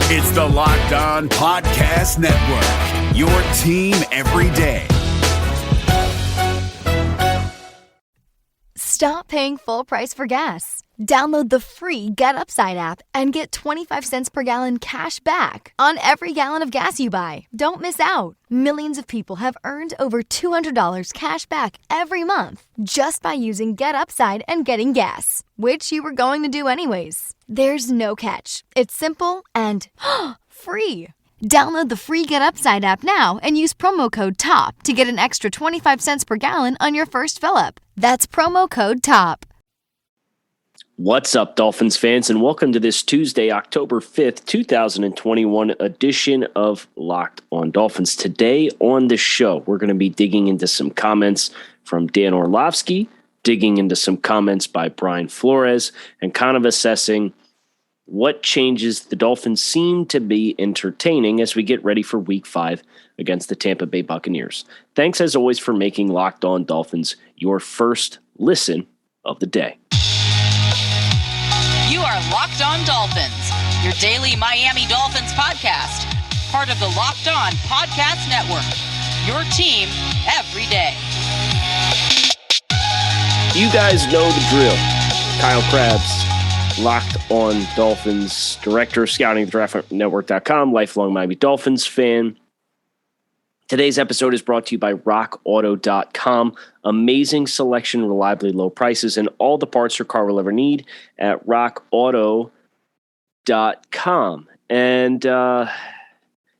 It's the Locked On Podcast Network, your team every day. Stop paying full price for gas. Download the free Get Upside app and get 25 cents per gallon cash back on every gallon of gas you buy. Don't miss out. Millions of people have earned over $200 cash back every month just by using Get Upside and getting gas, which you were going to do anyways. There's no catch. It's simple and free. Download the free Get Upside app now and use promo code TOP to get an extra 25 cents per gallon on your first fill-up. That's promo code TOP. What's up, Dolphins fans, and welcome to this Tuesday, October 5th, 2021 edition of Locked On Dolphins. Today on the show, we're going to be digging into some comments from Dan Orlovsky, digging into some comments by Brian Flores, and kind of assessing what changes the Dolphins seem to be entertaining as we get ready for Week 5 against the Tampa Bay Buccaneers. Thanks, as always, for making Locked On Dolphins your first listen of the day. You are Locked On Dolphins, your daily Miami Dolphins podcast, part of the Locked On Podcast Network, your team every day. You guys know the drill. Kyle Krabs, Locked On Dolphins, director of scouting at draftnetwork.com, lifelong Miami Dolphins fan. Today's episode is brought to you by rockauto.com. Amazing selection, reliably low prices, and all the parts your car will ever need at rockauto.com. And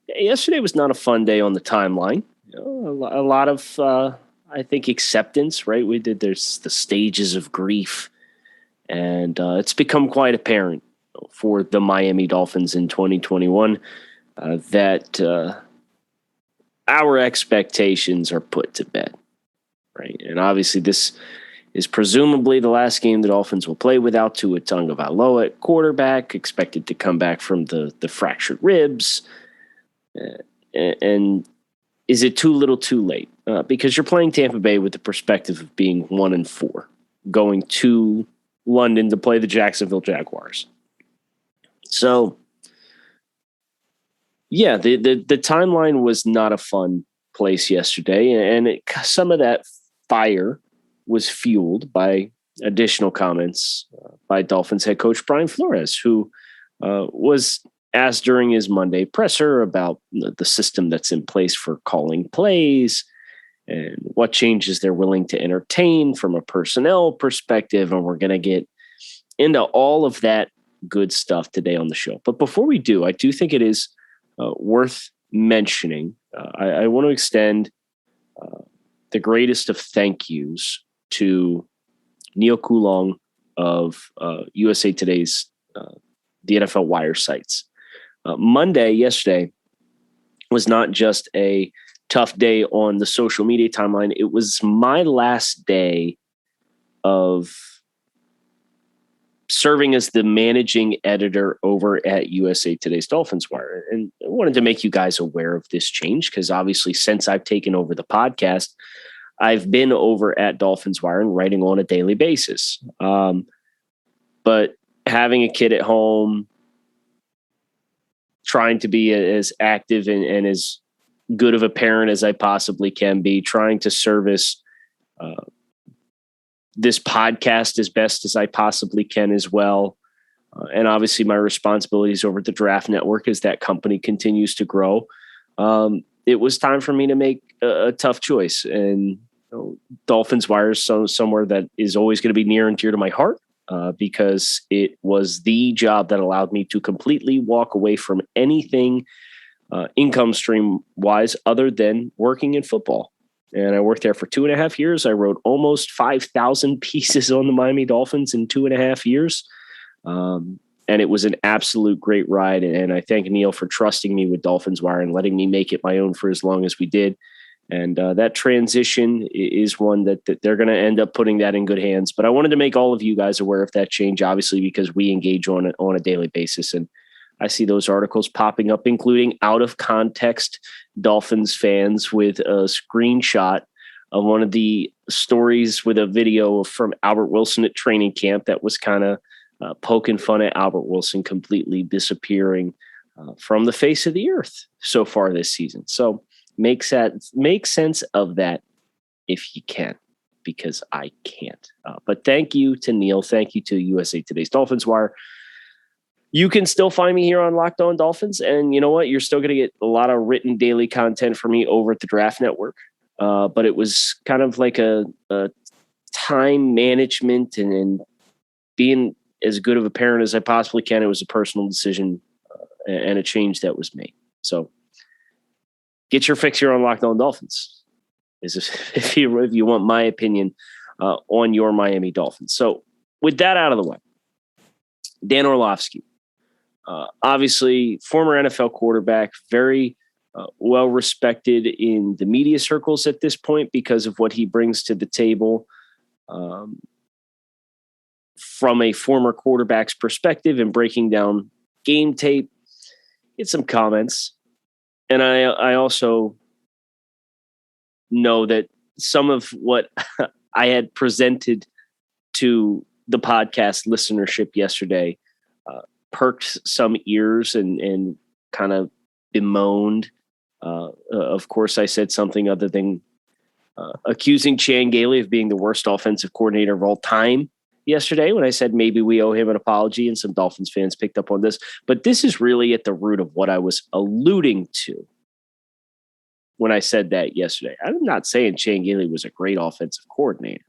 yesterday was not a fun day on the timeline. A lot of, I think, acceptance, right? There's the stages of grief. And it's become quite apparent for the Miami Dolphins in 2021 that our expectations are put to bed, right? And obviously this is presumably the last game the Dolphins will play without Tua Tagovailoa at quarterback, expected to come back from the fractured ribs. And is it too little too late? Because you're playing Tampa Bay with the perspective of being 1-4, going to London to play the Jacksonville Jaguars. So, yeah, the timeline was not a fun place yesterday, and some of that fire was fueled by additional comments by Dolphins head coach Brian Flores, who was asked during his Monday presser about the system that's in place for calling plays and what changes they're willing to entertain from a personnel perspective, and we're going to get into all of that good stuff today on the show. But before we do, I do think it is worth mentioning. I want to extend the greatest of thank yous to Neil Coulong of USA Today's the NFL Wire sites. Yesterday, was not just a tough day on the social media timeline. It was my last day of serving as the managing editor over at USA Today's Dolphins Wire. And I wanted to make you guys aware of this change because obviously since I've taken over the podcast, I've been over at Dolphins Wire and writing on a daily basis. But having a kid at home, trying to be as active and as good of a parent as I possibly can be, trying to service this podcast as best as I possibly can as well. And obviously my responsibilities over at the Draft Network as that company continues to grow. It was time for me to make a tough choice, and Dolphins Wire is somewhere that is always going to be near and dear to my heart because it was the job that allowed me to completely walk away from anything income stream wise other than working in football. And I worked there for 2.5 years. I wrote almost 5,000 pieces on the Miami Dolphins in 2.5 years. And it was an absolute great ride. And I thank Neil for trusting me with Dolphins Wire and letting me make it my own for as long as we did. And that transition is one that they're going to end up putting that in good hands. But I wanted to make all of you guys aware of that change, obviously, because we engage on it on a daily basis. And I see those articles popping up, including out of context Dolphins fans with a screenshot of one of the stories with a video from Albert Wilson at training camp that was kind of poking fun at Albert Wilson completely disappearing from the face of the earth so far this season. So make sense of that if you can, because I can't. But thank you to Neil. Thank you to USA Today's Dolphins Wire. You can still find me here on Locked On Dolphins. And you know what? You're still going to get a lot of written daily content from me over at the Draft Network. But it was kind of like a time management and being as good of a parent as I possibly can. It was a personal decision and a change that was made. So get your fix here on Locked On Dolphins. If you want my opinion on your Miami Dolphins. So with that out of the way, Dan Orlovsky, obviously former NFL quarterback, very well respected in the media circles at this point because of what he brings to the table from a former quarterback's perspective and breaking down game tape. Get some comments. And I also know that some of what I had presented to the podcast listenership yesterday perked some ears and kind of bemoaned. Of course, I said something other than accusing Chan Gailey of being the worst offensive coordinator of all time yesterday when I said maybe we owe him an apology, and some Dolphins fans picked up on this. But this is really at the root of what I was alluding to when I said that yesterday. I'm not saying Chan Gailey was a great offensive coordinator.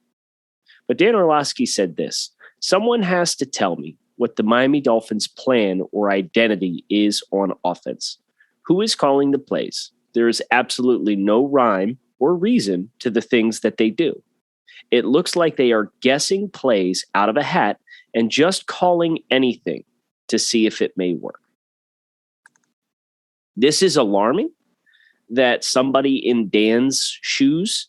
But Dan Orlovsky said this: someone has to tell me what the Miami Dolphins' plan or identity is on offense. Who is calling the plays? There is absolutely no rhyme or reason to the things that they do. It looks like they are guessing plays out of a hat and just calling anything to see if it may work. This is alarming that somebody in Dan's shoes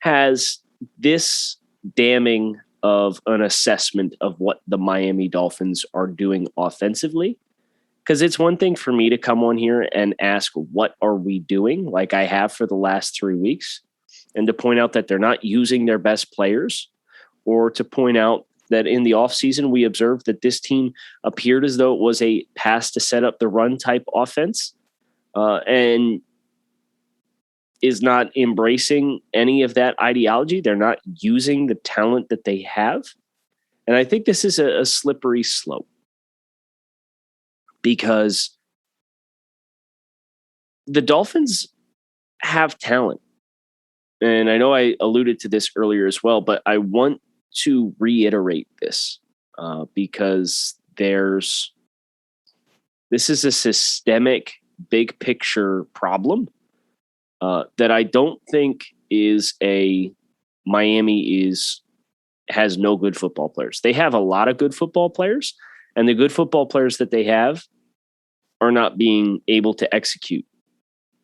has this damning of an assessment of what the Miami Dolphins are doing offensively. Because it's one thing for me to come on here and ask, what are we doing, like I have for the last 3 weeks, and to point out that they're not using their best players, or to point out that in the offseason we observed that this team appeared as though it was a pass to set up the run type offense and is not embracing any of that ideology. They're not using the talent that they have. And I think this is a slippery slope, because the Dolphins have talent. And I know I alluded to this earlier as well, but I want to reiterate this because this is a systemic, big picture problem that I don't think is Miami has no good football players. They have a lot of good football players, and the good football players that they have are not being able to execute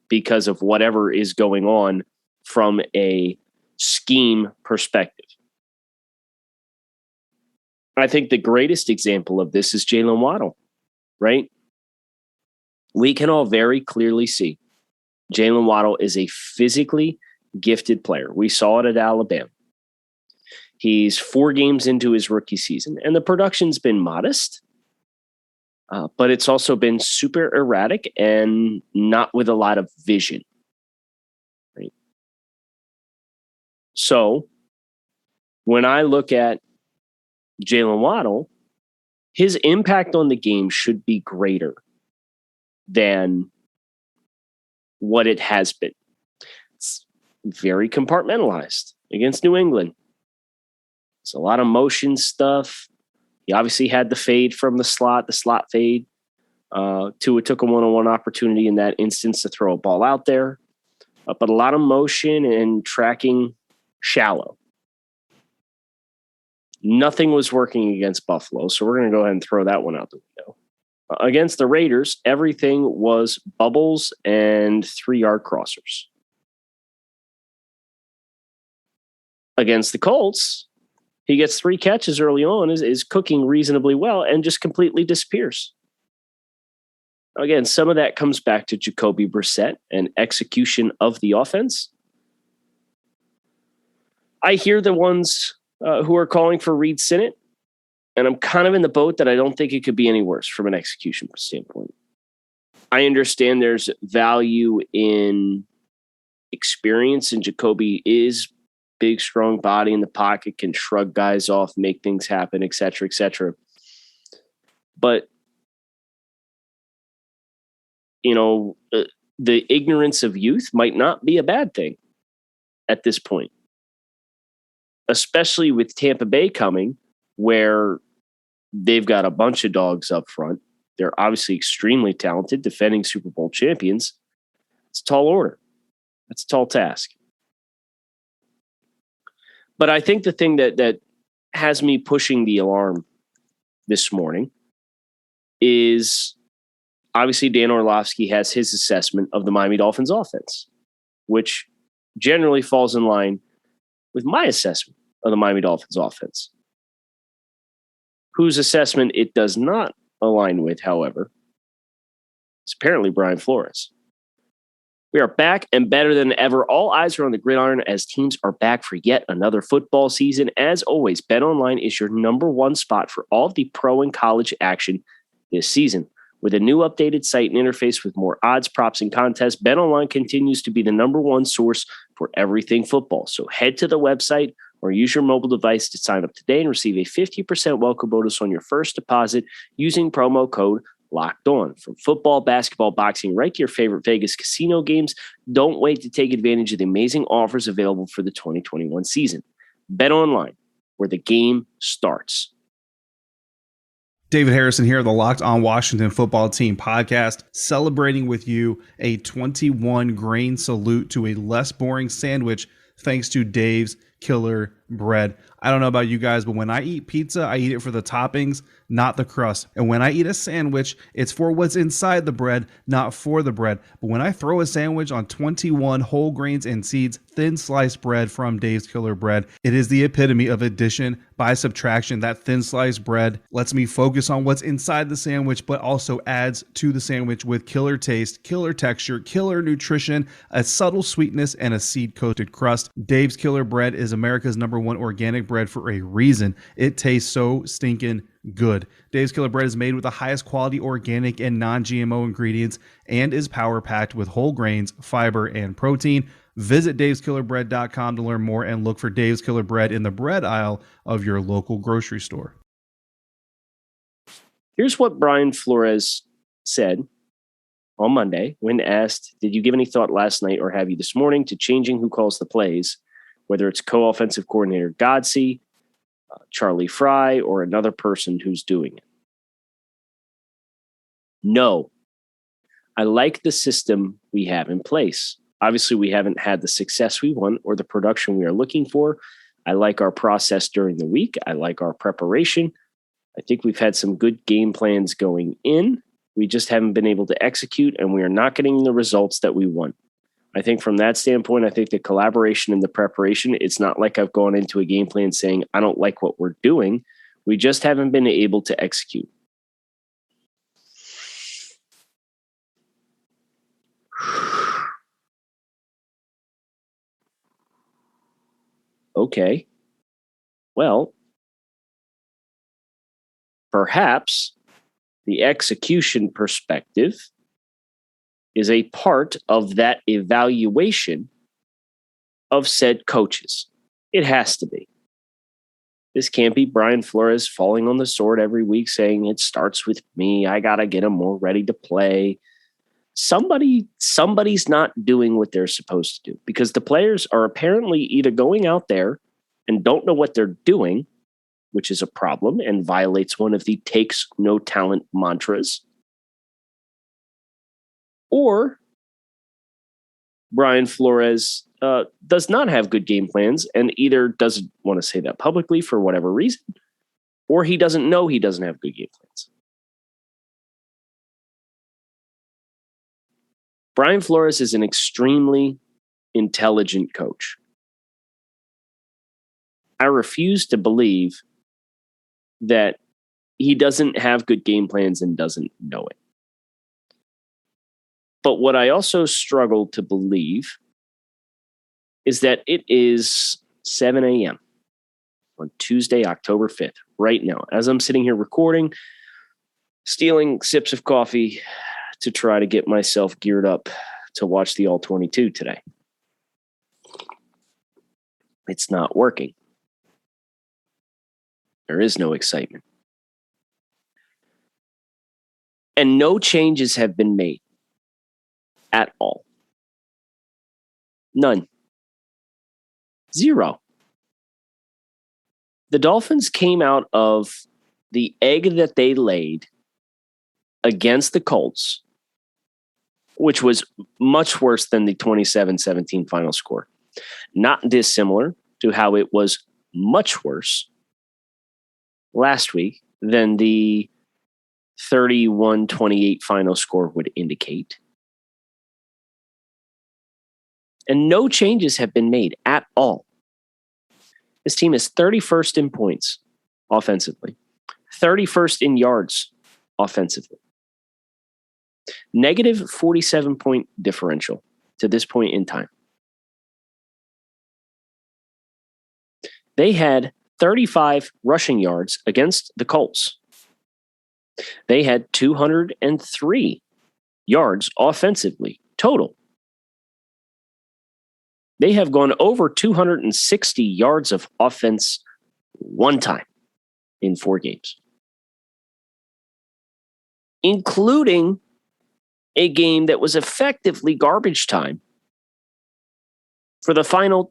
because of whatever is going on from a scheme perspective. I think the greatest example of this is Jalen Waddle, right? We can all very clearly see Jalen Waddle is a physically gifted player. We saw it at Alabama. He's 4 games into his rookie season, and the production's been modest, but it's also been super erratic and not with a lot of vision. Right? So when I look at Jalen Waddle, his impact on the game should be greater than what it has been. It's very compartmentalized against New England. It's a lot of motion stuff. He obviously had the fade from the slot fade. Tua took a one-on-one opportunity in that instance to throw a ball out there. But a lot of motion and tracking shallow. Nothing was working against Buffalo, so we're going to go ahead and throw that one out the window. Against the Raiders, everything was bubbles and 3-yard crossers. Against the Colts, he gets 3 catches early on, is cooking reasonably well, and just completely disappears. Again, some of that comes back to Jacoby Brissett and execution of the offense. I hear the ones who are calling for Reed Sinnett, and I'm kind of in the boat that I don't think it could be any worse from an execution standpoint. I understand there's value in experience, and Jacoby is big, strong body in the pocket, can shrug guys off, make things happen, et cetera, et cetera. But, the ignorance of youth might not be a bad thing at this point, especially with Tampa Bay coming, where they've got a bunch of dogs up front. They're obviously extremely talented, defending Super Bowl champions. It's a tall order. That's a tall task. But I think the thing that has me pushing the alarm this morning is obviously Dan Orlovsky has his assessment of the Miami Dolphins offense, which generally falls in line with my assessment of the Miami Dolphins offense. Whose assessment it does not align with, however, is apparently Brian Flores. We are back and better than ever. All eyes are on the gridiron as teams are back for yet another football season. As always, BetOnline is your number one spot for all of the pro and college action this season. With a new updated site and interface with more odds, props, and contests, BetOnline continues to be the number one source for everything football. So head to the website or use your mobile device to sign up today and receive a 50% welcome bonus on your first deposit using promo code Locked On. From football, basketball, boxing, right to your favorite Vegas casino games, don't wait to take advantage of the amazing offers available for the 2021 season. BetOnline, where the game starts. David Harrison here, the Locked On Washington Football Team podcast, celebrating with you a 21 grain salute to a less boring sandwich thanks to Dave's Killer Bread. I don't know about you guys, but when I eat pizza, I eat it for the toppings, not the crust. And when I eat a sandwich, it's for what's inside the bread, not for the bread. But when I throw a sandwich on 21 whole grains and seeds, thin sliced bread from Dave's Killer Bread, it is the epitome of addition by subtraction. That thin sliced bread lets me focus on what's inside the sandwich, but also adds to the sandwich with killer taste, killer texture, killer nutrition, a subtle sweetness, and a seed-coated crust. Dave's Killer Bread is America's #1 organic bread for a reason. It tastes so stinking good. Dave's Killer Bread is made with the highest quality organic and non-GMO ingredients and is power-packed with whole grains, fiber, and protein. Visit daveskillerbread.com to learn more and look for Dave's Killer Bread in the bread aisle of your local grocery store. Here's what Brian Flores said on Monday when asked, did you give any thought last night or have you this morning to changing who calls the plays, whether it's co-offensive coordinator Godsey, Charlie Fry, or another person who's doing it? No. I like the system we have in place. Obviously, we haven't had the success we want or the production we are looking for. I like our process during the week. I like our preparation. I think we've had some good game plans going in. We just haven't been able to execute, and we are not getting the results that we want. I think from that standpoint, I think the collaboration and the preparation, it's not like I've gone into a game plan saying, I don't like what we're doing. We just haven't been able to execute. Okay. Well, perhaps the execution perspective is a part of that evaluation of said coaches. It has to be. This can't be Brian Flores falling on the sword every week saying it starts with me. I got to get them more ready to play. Somebody's not doing what they're supposed to do because the players are apparently either going out there and don't know what they're doing, which is a problem and violates one of the takes no talent mantras, or Brian Flores does not have good game plans and either doesn't want to say that publicly for whatever reason, or he doesn't know he doesn't have good game plans. Brian Flores is an extremely intelligent coach. I refuse to believe that he doesn't have good game plans and doesn't know it. But what I also struggle to believe is that it is 7 a.m. on Tuesday, October 5th, right now, as I'm sitting here recording, stealing sips of coffee, to try to get myself geared up to watch the All-22 today. It's not working. There is no excitement. And no changes have been made at all. None. Zero. The Dolphins came out of the egg that they laid against the Colts, which was much worse than the 27-17 final score. Not dissimilar to how it was much worse last week than the 31-28 final score would indicate. And no changes have been made at all. This team is 31st in points offensively, 31st in yards offensively, negative 47-point differential to this point in time. They had 35 rushing yards against the Colts. They had 203 yards offensively total. They have gone over 260 yards of offense one time in 4 games, including a game that was effectively garbage time for the final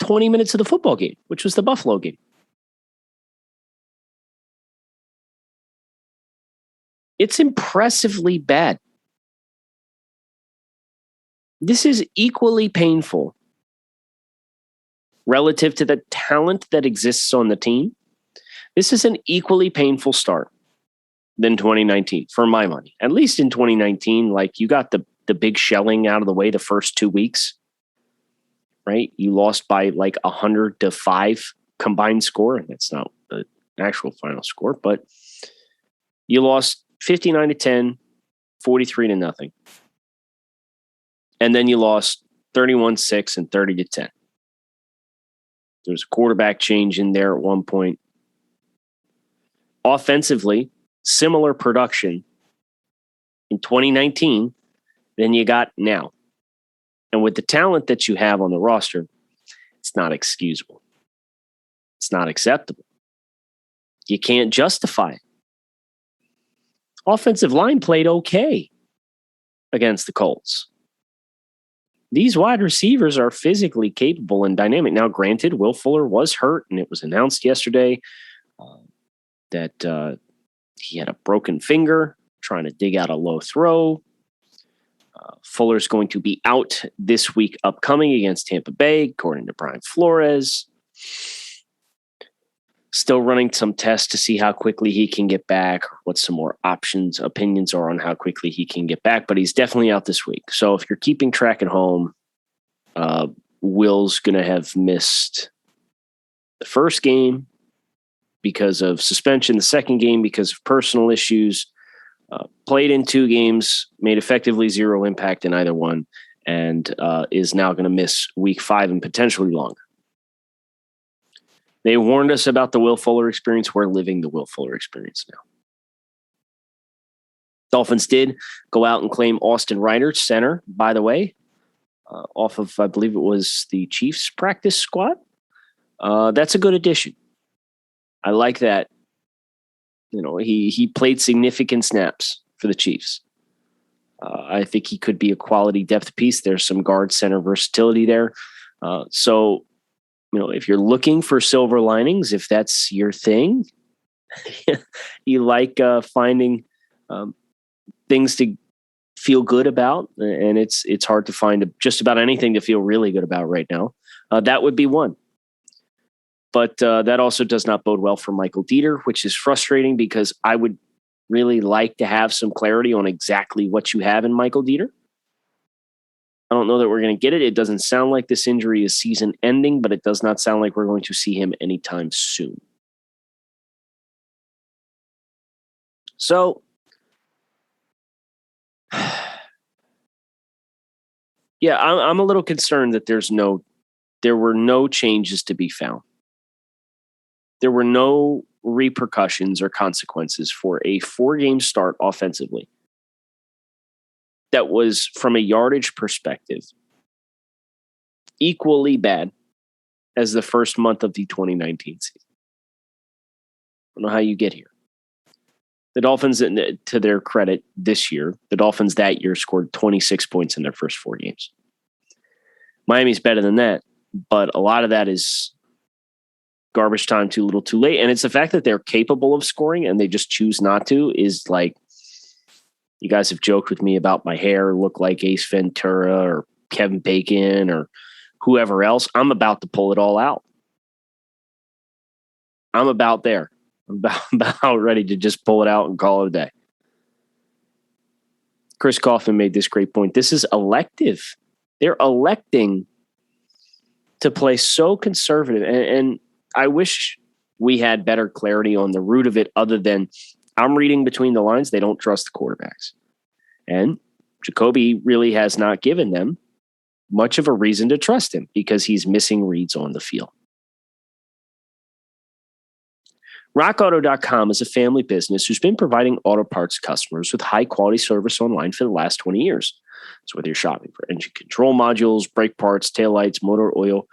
20 minutes of the football game, which was the Buffalo game. It's impressively bad. This is equally painful relative to the talent that exists on the team. This is an equally painful start than 2019, for my money. At least in 2019, like, you got the big shelling out of the way the first 2 weeks, right? You lost by like 100-5 combined score, and that's not the actual final score, but you lost 59-10, 43-0. And then you lost 31-6 and 30-10. There was a quarterback change in there at one point. Offensively, similar production in 2019 than you got now. And with the talent that you have on the roster, it's not excusable. It's not acceptable. You can't justify it. Offensive line played okay against the Colts. These wide receivers are physically capable and dynamic. Now, granted, Will Fuller was hurt, and it was announced yesterday that he had a broken finger trying to dig out a low throw. Fuller's going to be out this week upcoming against Tampa Bay, according to Brian Flores. Still running some tests to see how quickly he can get back, what some more opinions are on how quickly he can get back, but he's definitely out this week. So if you're keeping track at home, Will's going to have missed the first game because of suspension, the second game because of personal issues, played in 2 games, made effectively 0 impact in either one, and is now going to miss week 5 and potentially longer. They warned us about the Will Fuller experience. We're living the Will Fuller experience now. Dolphins did go out and claim Austin Reiter, center, by the way, off of, I believe it was the Chiefs practice squad. That's a good addition. I like that. You know, he played significant snaps for the Chiefs. I think he could be a quality depth piece. There's some guard center versatility there. So, you know, if you're looking for silver linings, if that's your thing, you like finding things to feel good about, and it's hard to find just about anything to feel really good about right now. That would be one. But that also does not bode well for Michael Dieter, which is frustrating because I would really like to have some clarity on exactly what you have in Michael Dieter. I don't know that we're going to get it. It doesn't sound like this injury is season ending, but it does not sound like we're going to see him anytime soon. So, yeah, I'm a little concerned that there were no changes to be found. There were no repercussions or consequences for a 4-game start offensively. that was, from a yardage perspective, equally bad as the first month of the 2019 season. I don't know how you get here. The Dolphins, to their credit this year, the Dolphins that year scored 26 points in their first 4 games. Miami's better than that, but a lot of that is garbage time too little too late. And it's the fact that they're capable of scoring and they just choose not to is like, you guys have joked with me about my hair look like Ace Ventura or Kevin Bacon or whoever else. I'm about to pull it all out. I'm about there. I'm about ready to just pull it out and call it a day. Chris Kaufman made this great point. This is elective. They're electing to play so conservative. And I wish we had better clarity on the root of it other than I'm reading between the lines. They don't trust the quarterbacks. And Jacoby really has not given them much of a reason to trust him because he's missing reads on the field. RockAuto.com is a family business who's been providing auto parts customers with high-quality service online for the last 20 years. So whether you're shopping for engine control modules, brake parts, taillights, motor oil,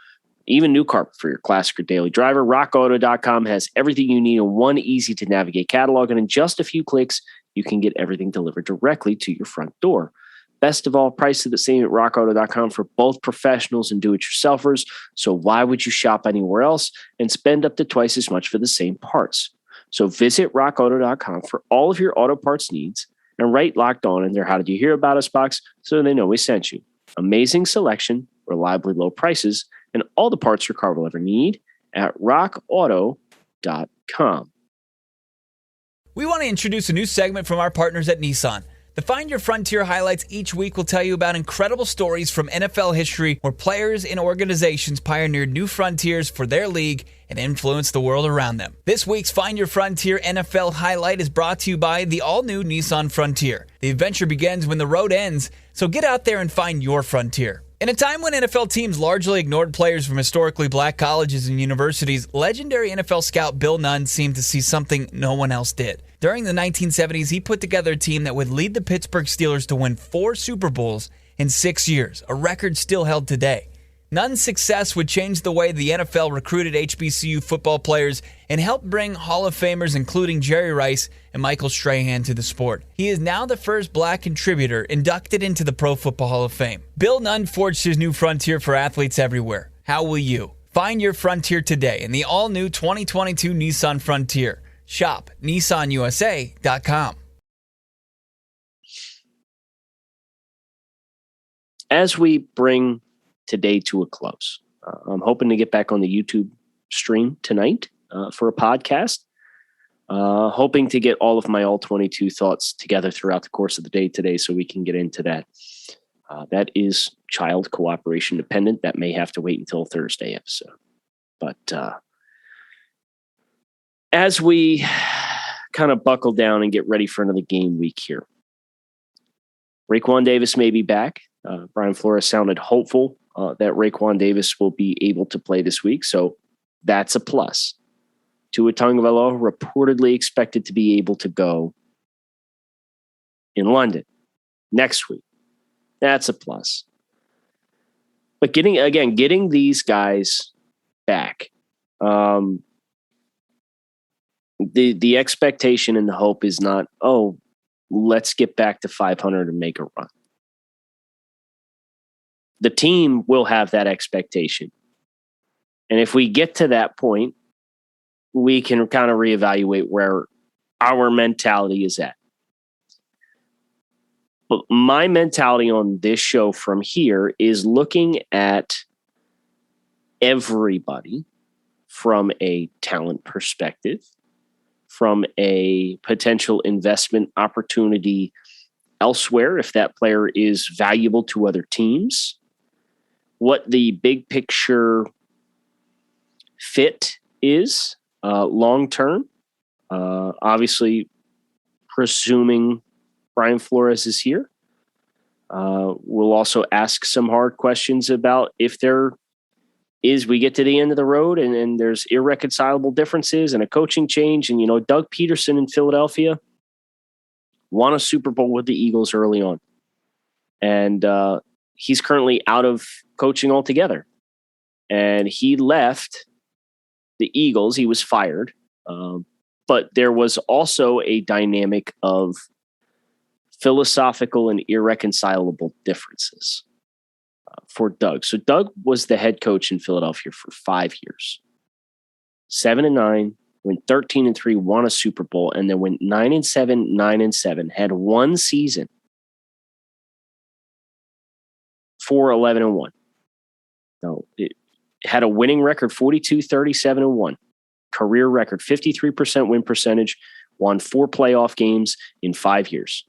even new carpet for your classic or daily driver, RockAuto.com has everything you need in one easy-to-navigate catalog, and in just a few clicks, you can get everything delivered directly to your front door. Best of all, prices are the same at RockAuto.com for both professionals and do-it-yourselfers, so why would you shop anywhere else and spend up to twice as much for the same parts? So visit RockAuto.com for all of your auto parts needs and write Locked On in their How Did You Hear About Us box so they know we sent you. Amazing selection, reliably low prices, and all the parts your car will ever need at RockAuto.com. We want to introduce a new segment from our partners at Nissan. The Find Your Frontier highlights each week will tell you about incredible stories from NFL history where players and organizations pioneered new frontiers for their league and influenced the world around them. This week's Find Your Frontier NFL highlight is brought to you by the all-new Nissan Frontier. The adventure begins when the road ends, so get out there and find your frontier. In a time when NFL teams largely ignored players from historically black colleges and universities, legendary NFL scout Bill Nunn seemed to see something no one else did. During the 1970s, he put together a team that would lead the Pittsburgh Steelers to win 4 Super Bowls in 6 years, a record still held today. Nunn's success would change the way the NFL recruited HBCU football players and help bring Hall of Famers including Jerry Rice and Michael Strahan to the sport. He is now the first black contributor inducted into the Pro Football Hall of Fame. Bill Nunn forged his new frontier for athletes everywhere. How will you? Find your frontier today in the all-new 2022 Nissan Frontier. Shop NissanUSA.com. As we bring today to a close, I'm hoping to get back on the YouTube stream tonight for a podcast. Hoping to get all of my all 22 thoughts together throughout the course of the day today so we can get into that. That is child cooperation dependent. That may have to wait until Thursday episode. But as we kind of buckle down and get ready for another game week here, Raekwon Davis may be back. Brian Flores sounded hopeful that Raekwon Davis will be able to play this week, so that's a plus. Tua Tagovailoa reportedly expected to be able to go in London next week. That's a plus. But getting these guys back, the expectation and the hope is not, oh, let's get back to 500 and make a run. The team will have that expectation. And if we get to that point, we can kind of reevaluate where our mentality is at. But my mentality on this show from here is looking at everybody from a talent perspective, from a potential investment opportunity elsewhere, if that player is valuable to other teams, what the big picture fit is long-term. Obviously, presuming Brian Flores is here. We'll also ask some hard questions about if we get to the end of the road and there's irreconcilable differences and a coaching change. And, Doug Peterson in Philadelphia won a Super Bowl with the Eagles early on. And he's currently out of coaching altogether. And he left the Eagles. He was fired. But there was also a dynamic of philosophical and irreconcilable differences for Doug. So Doug was the head coach in Philadelphia for 5 years. 7-9, went 13-3, won a Super Bowl, and then went 9-7, 9-7, had one season 4-11-1. No, it had a winning record 42-37-1. Career record 53% win percentage, won 4 playoff games in 5 years,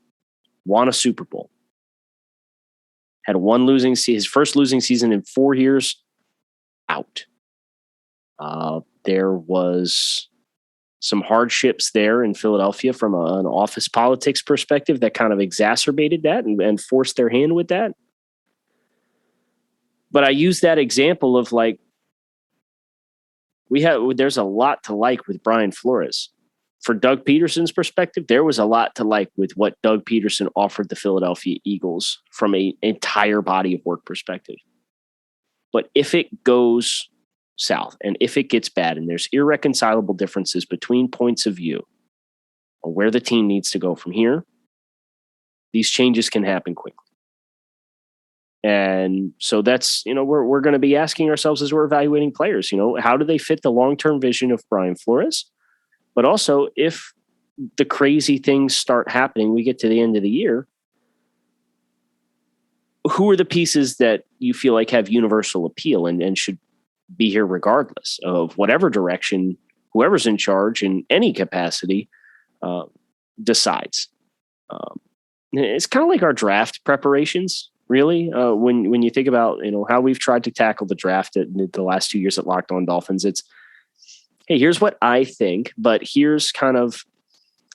won a Super Bowl. Had one losing season, his first losing season in 4 years, out. There was some hardships there in Philadelphia from an office politics perspective that kind of exacerbated that and forced their hand with that. But I use that example of like, there's a lot to like with Brian Flores. For Doug Peterson's perspective, there was a lot to like with what Doug Peterson offered the Philadelphia Eagles from an entire body of work perspective. But if it goes south and if it gets bad and there's irreconcilable differences between points of view on where the team needs to go from here, these changes can happen quickly. And so that's, we're going to be asking ourselves as we're evaluating players, how do they fit the long-term vision of Brian Flores? But also, if the crazy things start happening, we get to the end of the year, who are the pieces that you feel like have universal appeal and should be here regardless of whatever direction whoever's in charge in any capacity decides? It's kind of like our draft preparations, really. When you think about how we've tried to tackle the draft the last 2 years at Locked On Dolphins, it's, hey, here's what I think, but here's kind of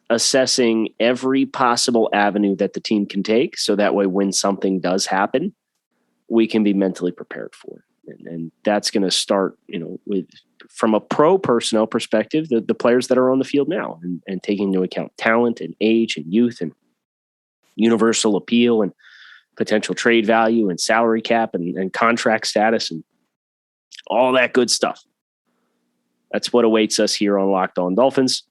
assessing every possible avenue that the team can take. So that way, when something does happen, we can be mentally prepared for it. And that's going to start, with, from a pro personnel perspective, the players that are on the field now and taking into account talent and age and youth and universal appeal and potential trade value and salary cap and contract status and all that good stuff. That's what awaits us here on Locked On Dolphins.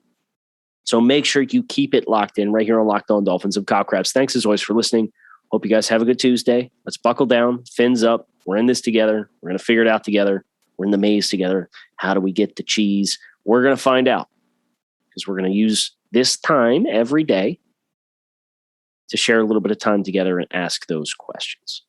So make sure you keep it locked in right here on Locked On Dolphins. I'm Kyle Krabs. Thanks as always for listening. Hope you guys have a good Tuesday. Let's buckle down, fins up. We're in this together. We're going to figure it out together. We're in the maze together. How do we get the cheese? We're going to find out, because we're going to use this time every day to share a little bit of time together and ask those questions.